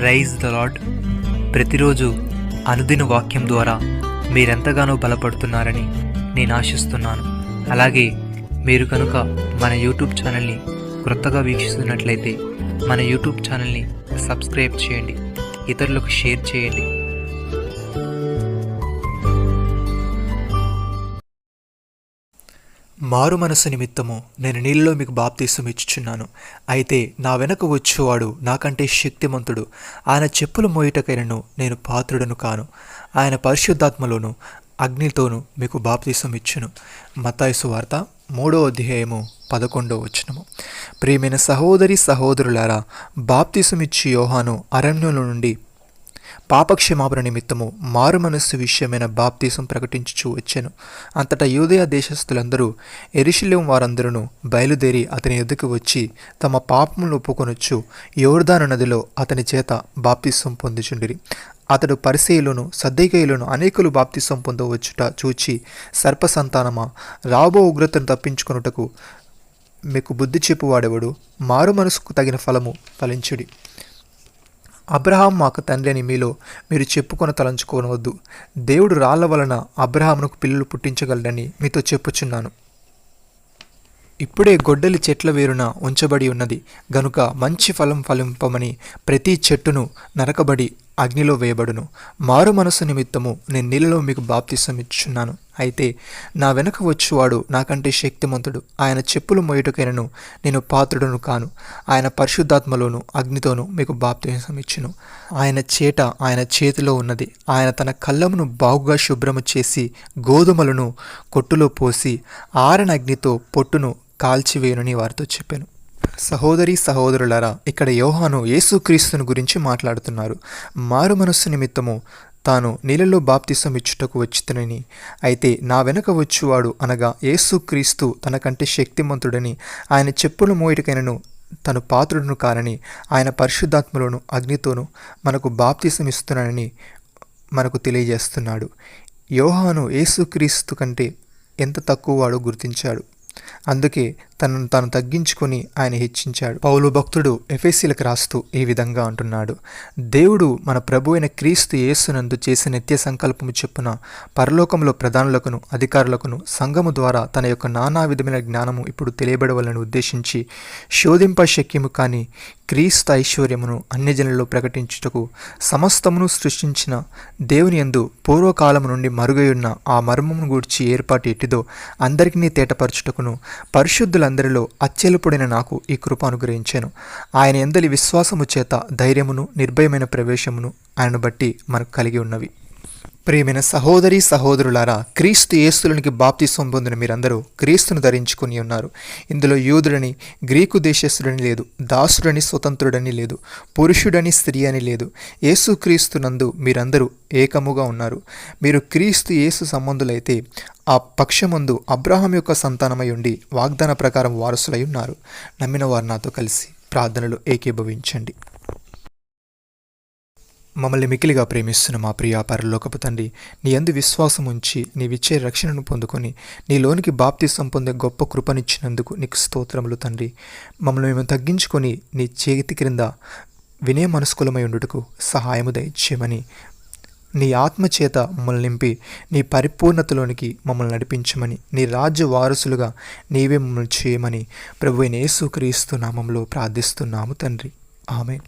Rise the lord. ప్రతిరోజు అనుదిన వాక్యం ద్వారా మీరెంతగానో బలపడుతున్నారని నేను ఆశిస్తున్నాను. అలాగే మీరు కనుక మన యూట్యూబ్ ఛానల్ని క్రొత్తగా వీక్షిస్తున్నట్లయితే మన యూట్యూబ్ ఛానల్ని సబ్స్క్రైబ్ చేయండి, ఇతరులకు షేర్ చేయండి. మారు మనసు నిమిత్తము నేను నీళ్ళలో మీకు బాప్తీసం ఇచ్చుచున్నాను. అయితే నా వెనక వచ్చేవాడు నాకంటే శక్తిమంతుడు. ఆయన చెప్పులు మోయుటకైనను నేను పాత్రుడను కాను. ఆయన పరిశుద్ధాత్మలోను అగ్నితోనూ మీకు బాప్తీసం ఇచ్చును. మత్తయి సువార్త 3:11. ప్రియమైన సహోదరి సహోదరులారా, బాప్తీసం ఇచ్చి యోహాను అరణ్యంలో నుండి పాపక్షమాపణ నిమిత్తము మారు మనస్సు విషయమైన బాప్తీసం ప్రకటించుచూ వచ్చెను. అంతటా యూదయ దేశస్థులందరూ యెరూషలేము వారందరూ బయలుదేరి అతని ఎదుకు వచ్చి తమ పాపములను ఒప్పుకొనొచ్చు యోర్దాను నదిలో అతని చేత బాప్తీసం పొందుచుండిరి. అతడు పరిసయ్యులను సద్దూకయ్యులను అనేకులు బాప్తీసం పొందవచ్చుట చూచి, సర్పసంతానమా, రాబో ఉగ్రతను తప్పించుకొనుటకు మీకు బుద్ధి చెప్పువాడెవడు? మారు మనసుకు తగిన ఫలము ఫలించుడి. అబ్రహాం మాకు తండ్రి అని మీలో మీరు చెప్పుకొని తలంచుకోనవద్దు. దేవుడు రాళ్ల వలన అబ్రహామునకు పిల్లలు పుట్టించగలడని మీతో చెప్పుచున్నాను. ఇప్పుడే గొడ్డలి చెట్ల వేరున ఉంచబడి ఉన్నది గనుక మంచి ఫలం ఫలింపమని ప్రతి చెట్టును నరకబడి అగ్నిలో వేయబడును. మారు మనసు నిమిత్తము నేను నీళ్ళలో మీకు బాప్తీసం ఇచ్చుచున్నాను. అయితే నా వెనక వచ్చువాడు నాకంటే శక్తిమంతుడు. ఆయన చెప్పులు మోయుటకైనను నేను పాత్రుడను కాను. ఆయన పరిశుద్ధాత్మలోను అగ్నితోనూ మీకు బాప్తీసం ఇచ్చును. ఆయన చేట ఆయన చేతిలో ఉన్నది. ఆయన తన కళ్ళమును బాగుగా శుభ్రము చేసి గోధుమలను కొట్టులో పోసి ఆరని అగ్నితో పొట్టును కాల్చివేయునని వారితో చెప్పాను. సహోదరి సహోదరులారా, ఇక్కడ యోహాను యేసుక్రీస్తుని గురించి మాట్లాడుతున్నారు. మారు మనస్సు నిమిత్తము తాను నీళ్ళలో బాప్తీసం ఇచ్చుటకు వచ్చితనని, అయితే నా వెనక వచ్చువాడు అనగా యేసుక్రీస్తు తనకంటే శక్తిమంతుడని, ఆయన చెప్పులు మోయుటకైనను తను పాత్రుడును కానని, ఆయన పరిశుద్ధాత్మలోను అగ్నితోనూ మనకు బాప్తీసం ఇస్తున్నానని మనకు తెలియజేస్తున్నాడు. యోహాను యేసుక్రీస్తు కంటే ఎంత తక్కువ వాడో గుర్తించాడు. అందుకే తనను తాను తగ్గించుకొని ఆయన హెచ్చించాడు. పౌలు భక్తుడు ఎఫెసీలకు రాస్తూ ఈ విధంగా అంటున్నాడు: దేవుడు మన ప్రభు అయిన క్రీస్తు యేసునందు చేసిన నిత్య సంకల్పము చొప్పున పరలోకంలో ప్రధానులకును అధికారులకును సంఘము ద్వారా తన యొక్క నానా విధమైన జ్ఞానము ఇప్పుడు తెలియబడవలని ఉద్దేశించి శోధింప శక్యము కాని క్రీస్తు ఐశ్వర్యమును అన్యజనులలో ప్రకటించుటకు సమస్తమును సృష్టించిన దేవుని యందు పూర్వకాలము నుండి మరుగయున్న ఆ మర్మమును గూర్చి ఏర్పాటు ఎట్టిదో అందరికీ తేటపరచుటకును పరిశుద్ధులందరిలో అత్యల్పుడైన నాకు ఈ కృప అనుగ్రహించాను. ఆయన యందలి విశ్వాసము చేత ధైర్యమును నిర్భయమైన ప్రవేశమును ఆయనను బట్టి మనకు కలిగి ఉన్నవి. ప్రియమైన సహోదరి సహోదరులారా, క్రీస్తు యేసులోనికి బాప్తీసం పొందిన మీరందరూ క్రీస్తును ధరించుకుని ఉన్నారు. ఇందులో యూదుడని గ్రీకు దేశస్థుడని లేదు, దాసుడని స్వతంత్రుడని లేదు, పురుషుడని స్త్రీ అని లేదు. యేసుక్రీస్తునందు మీరందరూ ఏకముగా ఉన్నారు. మీరు క్రీస్తు యేసు సంబంధులైతే ఆ పక్షమందు అబ్రహాం యొక్క సంతానమై ఉండి వాగ్దాన ప్రకారం వారసులై ఉన్నారు. నమ్మిన వారు నాతో కలిసి ప్రార్థనలో ఏకీభవించండి. మమ్మల్ని మికిలిగా ప్రేమిస్తున్న మా ప్రియ పరలోకపు తండ్రి, నీ యందు విశ్వాసం ఉంచి నీవిచ్చే రక్షణను పొందుకొని నీలోనికి బాప్తీసం పొందే గొప్ప కృపనిచ్చినందుకు నీకు స్తోత్రములు తండ్రి. మమ్మల్ని మేము తగ్గించుకొని నీ చేతి క్రింద వినయ మనస్కులమై ఉండుటకు సహాయము దయచేయమని, నీ ఆత్మచేత మమ్మల్ని నింపి నీ పరిపూర్ణతలోనికి మమ్మల్ని నడిపించమని, నీ రాజ్య వారసులుగా నీవే మమ్మల్ని చేయమని ప్రభువైన యేసుక్రీస్తు నామములో ప్రార్థిస్తున్నాము తండ్రి. ఆమేన్.